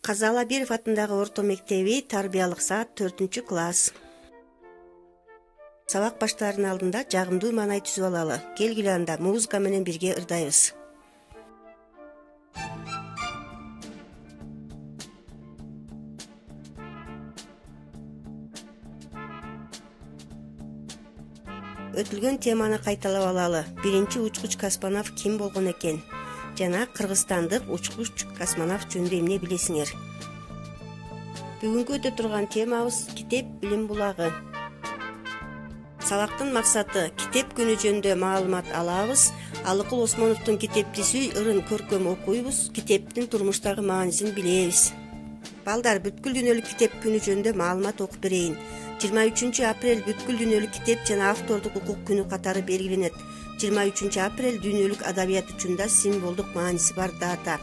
Казал Абиров атындагы орто мектеби тарбиялык саат 4-класс. Сабак баштаарынын алдында жагымдуу маанай түзүп алалы. Келгиле анда музыка менен бирге ырдайбыз. Өтүлгөн теманы кайталап алалы. Биринчи учкуч космонавт ким болгон экен? Жана кыргызстандык учкуч космонавт жөнүндө эмне билесиңер? Бүгүнкү өтө турган темабыз китеп билим булагы. Сабактын максаты китеп күнү жөнүндө маалымат алабыз. Алыкул Осмоновдун китепти сүй ырын көркөм окуйбуз, китептин турмуштагы маанисин билебиз. Балдар, бүткүл дүйнөлүк китеп күнү жөнүндө маалымат окуп берейин. 23 апрель бүткүл дүйнөлүк китеп жана автордук укук күнү катары белгиленет. 23 апрель дүйнөлүк адабият учунда символдук мааниси бар дата.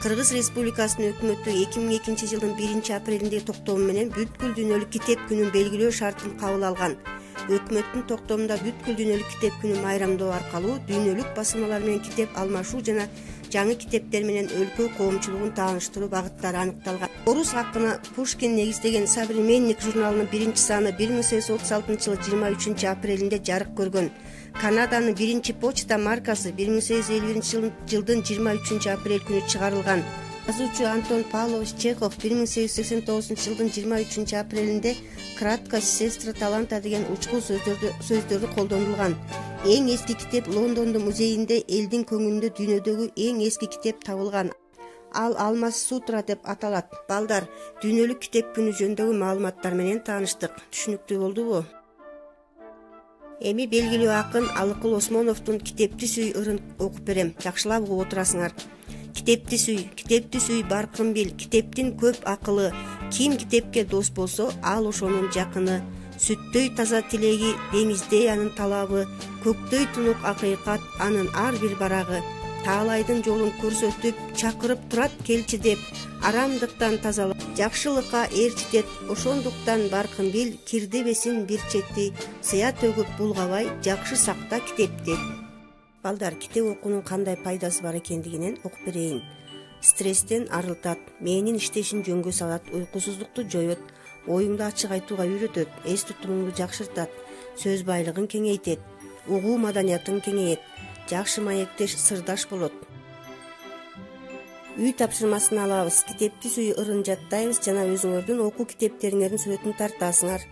Кыргыз Республикасынын өкмөтү 2002 жылдын 1 апрелиндеги токтому менен бүткүл дүйнөлүк китеп күнүн белгилөө шартын кабыл алган. Өкмөттүн токтомунда бүткүл дүйнөлүк китеп күнүн майрамдоо аркылуу дүйнөлүк басылмалар менен китеп алмашуу жана жаңы китептер менен өлкө коомчулугун тааныштыруу багыттары аныкталган. Орус акыны Пушкин негиздеген Современник журналынын 1-саны 1836 жылы 23 апрелинде жарык көргөн. Канаданын биринчи почта маркасы 1851 жылдын 23 апрель күнү чыгарылган. Жазуучу Антон Павлович Чехов 1889 жылдын 23 апрелинде кратко сестра таланта деген учкул сөздөрдү колдонулган. Эң эски китеп Лондондун музейинде элдин көңүлүндө дүйнөдөгү эң эски китеп табылган. Ал Алмаз Сутра деп аталат. Балдар, дүйнөлүк китеп күнү жөнүндөгү маалыматтар менен тааныштык. Түшүнүктүү болдубу? Эми белгилүү акын Алыкул Осмоновдун китепти сүй ырын окуп берем. Жакшылап угуп отурасыңар. Китепти сүй, баркын бил, китептин көп акылы. Ким китепке дос болсо, ал ошонун жакыны. Сүттөй таза тилеги, деңиздей анын талабы, көктөй тунук акыйкат, анын ар бир барагы. Таалайдын жолун көрсөтүп, чакырып турат келчи деп, арамдыктан тазалап, жакшылыкка ээрчитет, ошондуктан баркын бил, кирдебесин бир четти, сыя төгүп булгабай, жакшы сакта китепти. Балдар, китеп окуунун кандай пайдасы бар экендигинен окуп берейин. Стресстен арылтат, мээнин иштешин жөнгө салат, уйкусуздукту жоет, оюңду ачык айтууга үйрөтөт, эс тутумуңду жакшыртат, сөз байлыгын кеңейтет, угуу маданиятың кеңейет, жакшы маектеш сырдаш болот. Үй тапшырмасын алабыз, китепти сүй ырын жаттайбыз жана өзүңөрдүн окуу китептериңердин сүрөтүн тартасыңар.